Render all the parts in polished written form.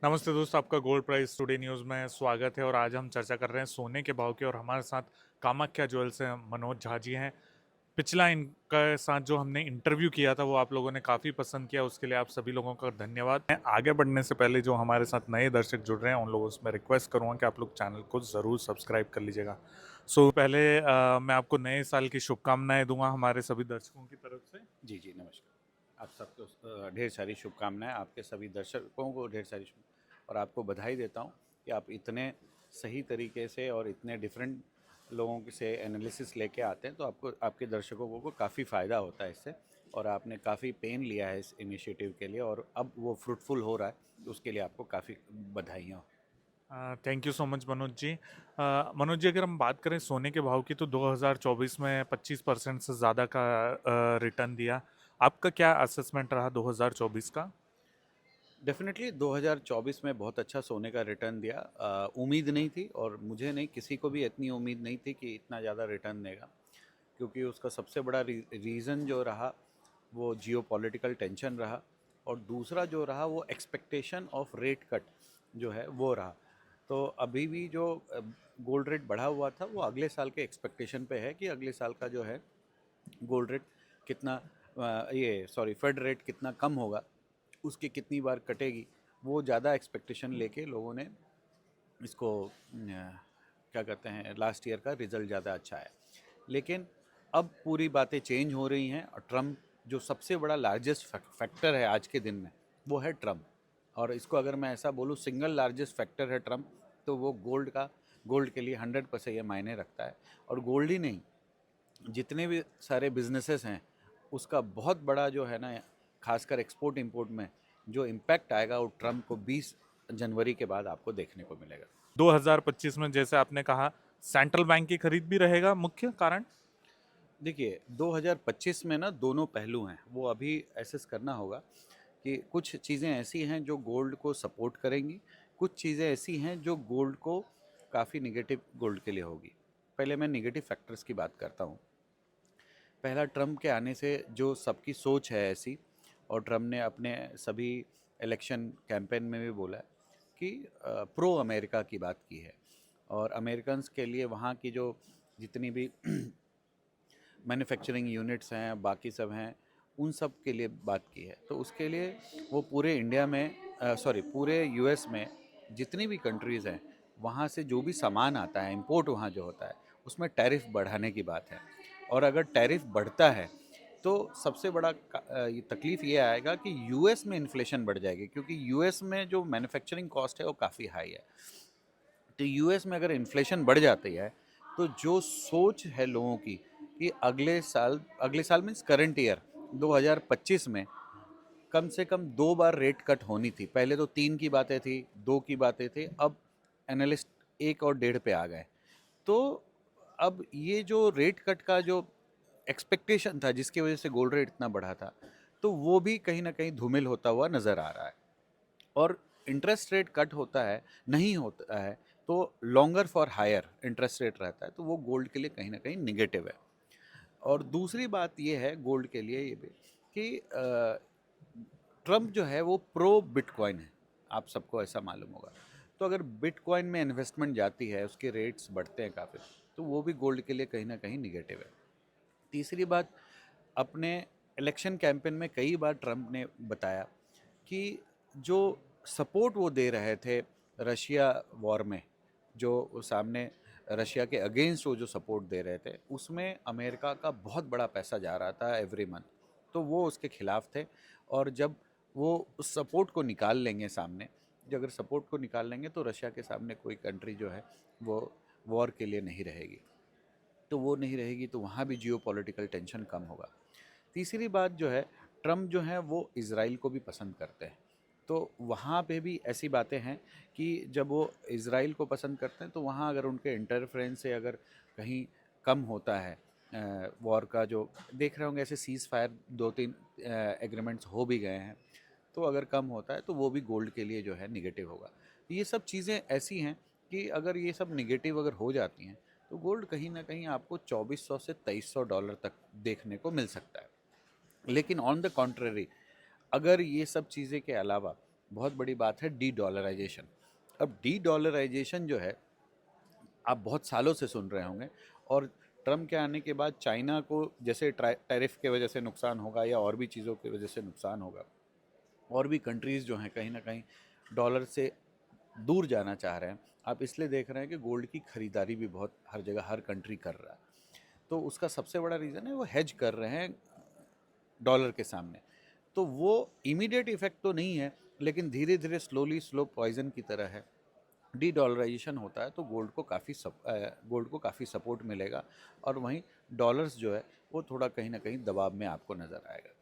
नमस्ते दोस्तों, आपका गोल्ड प्राइस टुडे न्यूज़ में स्वागत है। और आज हम चर्चा कर रहे हैं सोने के भाव की। और हमारे साथ कामाख्या ज्वेल्स से मनोज झा जी हैं। पिछला इनका साथ जो हमने इंटरव्यू किया था वो आप लोगों ने काफ़ी पसंद किया, उसके लिए आप सभी लोगों का धन्यवाद। मैं आगे बढ़ने से पहले जो हमारे साथ नए दर्शक जुड़ रहे हैं उन लोगों से मैं रिक्वेस्ट करूँगा कि आप लोग चैनल को ज़रूर सब्सक्राइब कर लीजिएगा। पहले मैं आपको नए साल की शुभकामनाएं दूंगा हमारे सभी दर्शकों की तरफ से। जी, जी, नमस्कार। आप सबको ढेर सारी शुभकामनाएँ, आपके सभी दर्शकों को ढेर सारी शुभ और आपको बधाई देता हूँ कि आप इतने सही तरीके से और इतने डिफरेंट लोगों से एनालिसिस लेके आते हैं, तो आपको आपके दर्शकों को काफ़ी फ़ायदा होता है इससे। और आपने काफ़ी पेन लिया है इस इनिशिएटिव के लिए और अब वो फ्रूटफुल हो रहा है, तो उसके लिए आपको काफ़ी बधाइयाँ हो। Thank you so much Manoj ji. Manoj ji, अगर हम बात करें सोने के भाव की तो 2024 में 25% से ज़्यादा का रिटर्न दिया। आपका क्या असेसमेंट रहा 2024 का? डेफ़िनेटली 2024 में बहुत अच्छा सोने का रिटर्न दिया। उम्मीद नहीं थी और मुझे नहीं, किसी को भी इतनी उम्मीद नहीं थी कि इतना ज़्यादा रिटर्न देगा, क्योंकि उसका सबसे बड़ा रीज़न जो रहा वो जियोपॉलिटिकल टेंशन रहा। और दूसरा जो रहा वो एक्सपेक्टेशन ऑफ रेट कट जो है वो रहा। तो अभी भी जो गोल्ड रेट बढ़ा हुआ था वो अगले साल के एक्सपेक्टेशन पे है कि अगले साल का जो है गोल्ड रेट कितना, ये सॉरी, फेड रेट कितना कम होगा, उसकी कितनी बार कटेगी, वो ज़्यादा एक्सपेक्टेशन लेके लोगों ने इसको क्या कहते हैं, लास्ट ईयर का रिज़ल्ट ज़्यादा अच्छा है। लेकिन अब पूरी बातें चेंज हो रही हैं और ट्रम्प जो सबसे बड़ा लार्जेस्ट फैक्टर है आज के दिन में वो है ट्रम्प। और इसको अगर मैं ऐसा बोलूँ, सिंगल लार्जेस्ट फैक्टर है ट्रम्प, तो वो गोल्ड के लिए 100% ये मायने रखता है। और गोल्ड ही नहीं, जितने भी सारे बिजनेसेस हैं उसका बहुत बड़ा जो है ना, खासकर एक्सपोर्ट इंपोर्ट में जो इम्पैक्ट आएगा वो ट्रम्प को 20 जनवरी के बाद आपको देखने को मिलेगा। 2025 में जैसे आपने कहा, सेंट्रल बैंक की खरीद भी रहेगा मुख्य कारण। देखिए 2025 में ना दोनों पहलू हैं, वो अभी एसेस करना होगा कि कुछ चीज़ें ऐसी हैं जो गोल्ड को सपोर्ट करेंगी, कुछ चीज़ें ऐसी हैं जो गोल्ड को काफ़ी निगेटिव गोल्ड के लिए होगी। पहले मैं निगेटिव फैक्टर्स की बात करता हूँ। पहला, ट्रम्प के आने से जो सबकी सोच है ऐसी, और ट्रम्प ने अपने सभी इलेक्शन कैंपेन में भी बोला है कि प्रो अमेरिका की बात की है। और अमेरिकन्स के लिए वहाँ की जो जितनी भी मैन्युफैक्चरिंग यूनिट्स हैं, बाकी सब हैं, उन सब के लिए बात की है। तो उसके लिए वो पूरे इंडिया में, सॉरी, पूरे यूएस में जितनी भी कंट्रीज़ हैं वहाँ से जो भी सामान आता है, इंपोर्ट वहाँ जो होता है, उसमें टैरिफ बढ़ाने की बात है। और अगर टैरिफ बढ़ता है तो सबसे बड़ा ये तकलीफ़ ये आएगा कि यूएस में इन्फ्लेशन बढ़ जाएगी, क्योंकि यूएस में जो मैन्युफैक्चरिंग कॉस्ट है वो काफ़ी हाई है। तो यूएस में अगर इन्फ्लेशन बढ़ जाती है तो जो सोच है लोगों की कि अगले साल मीन्स करंट ईयर 2025 में कम से कम 2 बार रेट कट होनी थी। पहले तो 3 की बातें थी, 2 की बातें थी, अब एनालिस्ट 1 और 1.5 पे आ गए। तो अब ये जो रेट कट का जो एक्सपेक्टेशन था जिसकी वजह से गोल्ड रेट इतना बढ़ा था, तो वो भी कहीं ना कहीं धूमिल होता हुआ नज़र आ रहा है। और इंटरेस्ट रेट कट होता है, नहीं होता है, तो longer for higher interest rate रहता है, तो वो गोल्ड के लिए कहीं ना कहीं निगेटिव है। और दूसरी बात ये है गोल्ड के लिए ये भी कि ट्रम्प जो है वो प्रो बिटकॉइन है, आप सबको ऐसा मालूम होगा। तो अगर बिटकॉइन में इन्वेस्टमेंट जाती है, उसके रेट्स बढ़ते हैं काफ़ी, तो वो भी गोल्ड के लिए कहीं ना कहीं निगेटिव है। तीसरी बात, अपने इलेक्शन कैंपेन में कई बार ट्रम्प ने बताया कि जो सपोर्ट वो दे रहे थे रशिया वॉर में, जो वो सामने रशिया के अगेंस्ट वो जो सपोर्ट दे रहे थे, उसमें अमेरिका का बहुत बड़ा पैसा जा रहा था एवरी मंथ, तो वो उसके खिलाफ थे। और जब वो उस सपोर्ट को निकाल लेंगे सामने, जब अगर सपोर्ट को निकाल लेंगे तो रशिया के सामने कोई कंट्री जो है वो वॉर के लिए नहीं रहेगी। तो वो नहीं रहेगी तो वहाँ भी जियो पॉलिटिकल टेंशन कम होगा। तीसरी बात जो है, ट्रम्प जो है वो इज़राइल को भी पसंद करते हैं। तो वहाँ पे भी ऐसी बातें हैं कि जब वो इज़राइल को पसंद करते हैं तो वहाँ अगर उनके इंटरफ्रेंस से अगर कहीं कम होता है, वॉर का जो देख रहे होंगे, ऐसे सीज़ फायर 2-3 एग्रीमेंट्स हो भी गए हैं, तो अगर कम होता है तो वो भी गोल्ड के लिए जो है निगेटिव होगा। ये सब चीज़ें ऐसी हैं कि अगर ये सब निगेटिव अगर हो जाती हैं तो गोल्ड कहीं ना कहीं आपको 2400 से 2300 डॉलर तक देखने को मिल सकता है। लेकिन ऑन द कॉन्ट्ररी, अगर ये सब चीज़ें के अलावा बहुत बड़ी बात है डी डॉलराइजेशन। अब डी डॉलराइजेशन जो है, आप बहुत सालों से सुन रहे होंगे, और ट्रम्प के आने के बाद चाइना को जैसे टैरिफ के वजह से नुकसान होगा या और भी चीज़ों की वजह से नुकसान होगा, और भी कंट्रीज़ जो हैं कहीं ना कहीं डॉलर से दूर जाना चाह रहे हैं। आप इसलिए देख रहे हैं कि गोल्ड की खरीदारी भी बहुत हर जगह हर कंट्री कर रहा है। तो उसका सबसे बड़ा रीज़न है वो हेज कर रहे हैं डॉलर के सामने। तो वो इमीडिएट इफेक्ट तो नहीं है, लेकिन धीरे धीरे स्लो पॉइजन की तरह है। डी डॉलराइजेशन होता है तो गोल्ड को काफ़ी सपोर्ट मिलेगा, और वहीं डॉलर्स जो है वो थोड़ा कहीं ना कहीं दबाव में आपको नज़र आएगा।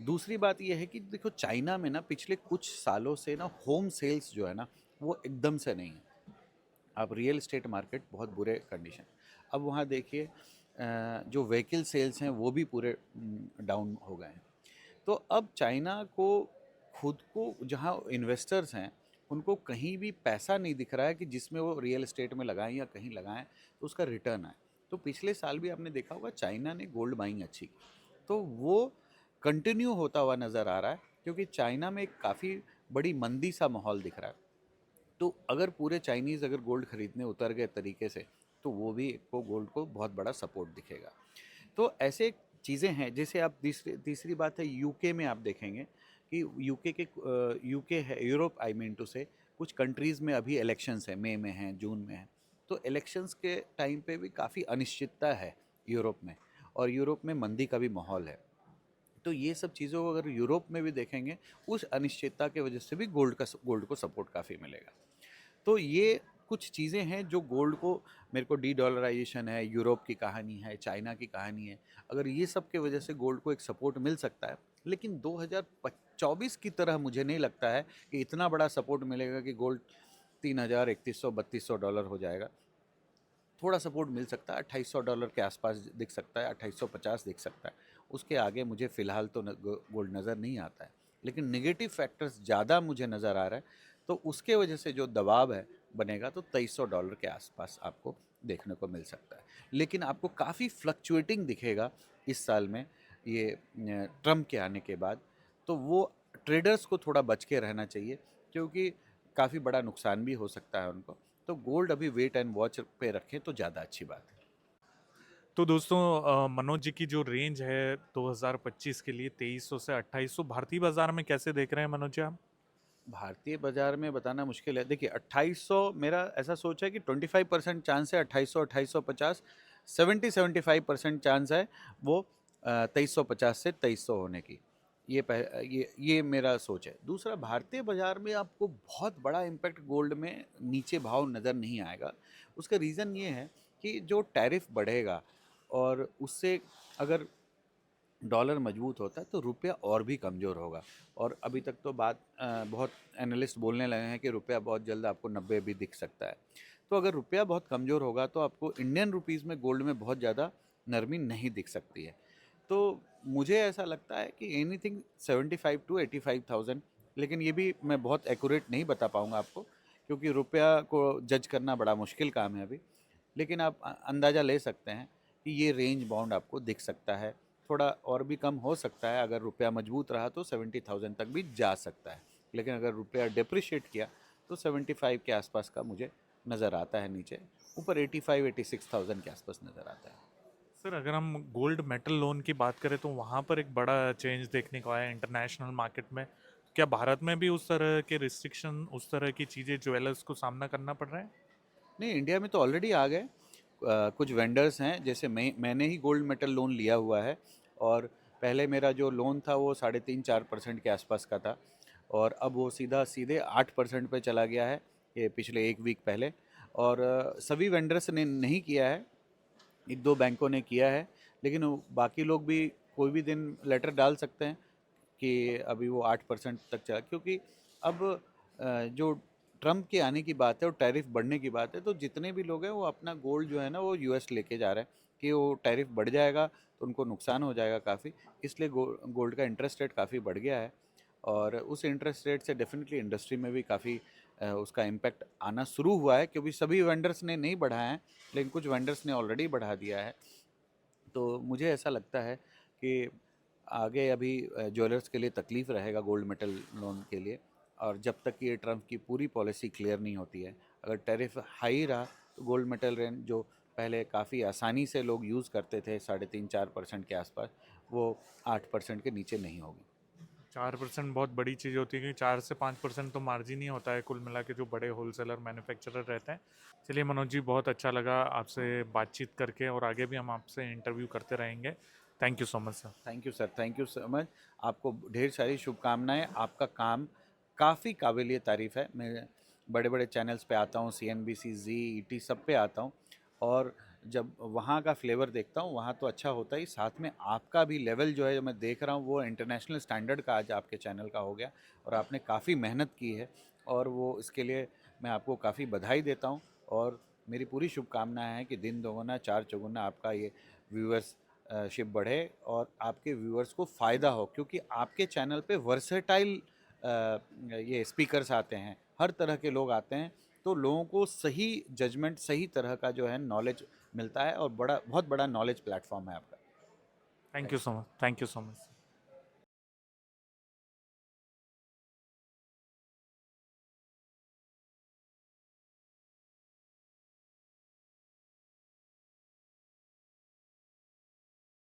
दूसरी बात यह है कि देखो, चाइना में ना पिछले कुछ सालों से ना होम सेल्स जो है ना वो एकदम से नहीं है। अब रियल एस्टेट मार्केट बहुत बुरे कंडीशन। अब वहाँ देखिए, जो व्हीकल सेल्स हैं वो भी पूरे डाउन हो गए हैं। तो अब चाइना को खुद को, जहाँ इन्वेस्टर्स हैं उनको कहीं भी पैसा नहीं दिख रहा है कि जिसमें वो रियल एस्टेट में लगाएं या कहीं लगाएं तो उसका रिटर्न आए। तो पिछले साल भी आपने देखा होगा चाइना ने गोल्ड बाइंग अच्छी की, तो वो कंटिन्यू होता हुआ नज़र आ रहा है, क्योंकि चाइना में एक काफ़ी बड़ी मंदी सा माहौल दिख रहा है। तो अगर पूरे चाइनीज़ अगर गोल्ड खरीदने उतर गए तरीके से, तो वो भी को गोल्ड को बहुत बड़ा सपोर्ट दिखेगा। तो ऐसे चीज़ें हैं। जैसे आप तीसरी तीसरी बात है, यूके में आप देखेंगे कि यूके है, यूरोप आई मीन टू से, कुछ कंट्रीज़ में अभी इलेक्शंस हैं, मई में हैं, जून में हैं। तो इलेक्शंस के टाइम पे भी काफ़ी अनिश्चितता है यूरोप में, और यूरोप में मंदी का भी माहौल है। तो ये सब चीज़ों को अगर यूरोप में भी देखेंगे, उस अनिश्चितता की वजह से भी गोल्ड को सपोर्ट काफ़ी मिलेगा। तो ये कुछ चीज़ें हैं जो गोल्ड को, मेरे को डी डॉलराइजेशन है, यूरोप की कहानी है, चाइना की कहानी है, अगर ये सब के वजह से गोल्ड को एक सपोर्ट मिल सकता है। लेकिन 2024 की तरह मुझे नहीं लगता है कि इतना बड़ा सपोर्ट मिलेगा कि गोल्ड 3000, 3100, $3200 हो जाएगा। थोड़ा सपोर्ट मिल सकता है, $2800 के आसपास दिख सकता है, 2850 दिख सकता है। उसके आगे मुझे फ़िलहाल तो गोल्ड नज़र नहीं आता है। लेकिन नेगेटिव फैक्टर्स ज़्यादा मुझे नज़र आ रहा है, तो उसके वजह से जो दबाव है बनेगा, तो $2300 के आसपास आपको देखने को मिल सकता है। लेकिन आपको काफ़ी फ्लक्चुएटिंग दिखेगा इस साल में, ये ट्रम्प के आने के बाद। तो वो ट्रेडर्स को थोड़ा बच के रहना चाहिए, क्योंकि काफ़ी बड़ा नुकसान भी हो सकता है उनको। तो गोल्ड अभी वेट एंड वॉच पे रखें तो ज़्यादा अच्छी बात है। तो दोस्तों, मनोज जी की जो रेंज है 2025 के लिए 2300 से 2800, भारतीय बाजार में कैसे देख रहे हैं मनोज जी आप? भारतीय बाजार में बताना मुश्किल है। देखिए, 2800 मेरा ऐसा सोच है कि 25% चांस है, 2800 2850, 75% चांस है वो 2350 से 2300 होने की। ये मेरा सोच है। दूसरा, भारतीय बाजार में आपको बहुत बड़ा इम्पैक्ट गोल्ड में नीचे भाव नज़र नहीं आएगा। उसका रीज़न ये है कि जो टैरिफ बढ़ेगा, और उससे अगर डॉलर मजबूत होता है तो रुपया और भी कमज़ोर होगा। और अभी तक तो बहुत एनालिस्ट बोलने लगे हैं कि रुपया बहुत जल्द आपको 90 भी दिख सकता है। तो अगर रुपया बहुत कमज़ोर होगा तो आपको इंडियन रुपीज़ में गोल्ड में बहुत ज़्यादा नरमी नहीं दिख सकती है। तो मुझे ऐसा लगता है कि एनीथिंग 75 टू 85,000, लेकिन ये भी मैं बहुत एक्यूरेट नहीं बता पाऊँगा आपको, क्योंकि रुपया को जज करना बड़ा मुश्किल काम है अभी। लेकिन आप अंदाज़ा ले सकते हैं कि ये रेंज बाउंड आपको दिख सकता है। थोड़ा और भी कम हो सकता है, अगर रुपया मजबूत रहा तो 70,000 तक भी जा सकता है। लेकिन अगर रुपया डिप्रिशिएट किया तो 75 के आसपास का मुझे नज़र आता है नीचे। ऊपर 85 86,000 के आसपास नज़र आता है। सर, अगर हम गोल्ड मेटल लोन की बात करें तो वहाँ पर एक बड़ा चेंज देखने को आया इंटरनेशनल मार्केट में। क्या भारत में भी उस तरह के रिस्ट्रिक्शन, उस तरह की चीज़ें ज्वेलर्स को सामना करना पड़ रहा है? नहीं, इंडिया में तो ऑलरेडी आ गए। कुछ वेंडर्स हैं, जैसे मैंने ही गोल्ड मेटल लोन लिया हुआ है, और पहले मेरा जो लोन था वो 3.5-4% के आसपास का था, और अब वो सीधे 8% पे चला गया है, ये पिछले एक वीक पहले। और सभी वेंडर्स ने नहीं किया है, एक दो बैंकों ने किया है, लेकिन बाकी लोग भी कोई भी दिन लेटर डाल सकते हैं कि अभी वो 8% तक चला, क्योंकि अब जो ट्रम्प के आने की बात है और टैरिफ बढ़ने की बात है, तो जितने भी लोग हैं वो अपना गोल्ड जो है ना वो यूएस लेके जा रहे हैं, कि वो टैरिफ बढ़ जाएगा तो उनको नुकसान हो जाएगा काफ़ी। इसलिए गोल्ड का इंटरेस्ट रेट काफ़ी बढ़ गया है, और उस इंटरेस्ट रेट से डेफिनेटली इंडस्ट्री में भी काफ़ी उसका इम्पैक्ट आना शुरू हुआ है, क्योंकि सभी वेंडर्स ने नहीं बढ़ाया है, लेकिन कुछ वेंडर्स ने ऑलरेडी बढ़ा दिया है। तो मुझे ऐसा लगता है कि आगे अभी ज्वेलर्स के लिए तकलीफ़ रहेगा गोल्ड मेटल लोन के लिए। और जब तक कि ये ट्रम्प की पूरी पॉलिसी क्लियर नहीं होती है, अगर टैरिफ हाई रहा तो गोल्ड मेटल रेंज जो पहले काफ़ी आसानी से लोग यूज़ करते थे 3.5-4% के आसपास, वो 8% के नीचे नहीं होगी। 4% बहुत बड़ी चीज़ होती है, क्योंकि 4 से 5% तो मार्जिन ही होता है कुल मिला के जो बड़े होलसेलर मैन्युफैक्चरर रहते हैं। चलिए मनोज जी, बहुत अच्छा लगा आपसे बातचीत करके, और आगे भी हम आपसे इंटरव्यू करते रहेंगे। Thank you so much sir. Thank you sir, thank you so much. आपको ढेर सारी शुभकामनाएं। आपका काम काफ़ी काबिलिए तारीफ़ है। मैं बड़े बड़े चैनल्स पे आता हूँ, CNBC, जी, ET सब पे आता हूँ, और जब वहाँ का फ्लेवर देखता हूँ वहाँ तो अच्छा होता ही, साथ में आपका भी लेवल जो है जो मैं देख रहा हूँ वो इंटरनेशनल स्टैंडर्ड का आज आपके चैनल का हो गया, और आपने काफ़ी मेहनत की है, और वो इसके लिए मैं आपको काफ़ी बधाई देता हूँ। और मेरी पूरी शुभकामनाएं हैं कि दिन दोगुना चार चौगुना आपका ये व्यूअर्स शिप बढ़े और आपके व्यूअर्स को फ़ायदा हो, क्योंकि आपके चैनल पे वर्सेटाइल ये स्पीकर्स आते हैं, हर तरह के लोग आते हैं, तो लोगों को सही जजमेंट, सही तरह का जो है नॉलेज मिलता है, और बहुत बड़ा नॉलेज प्लेटफॉर्म है आपका। Thank thank you so much, thank you so much.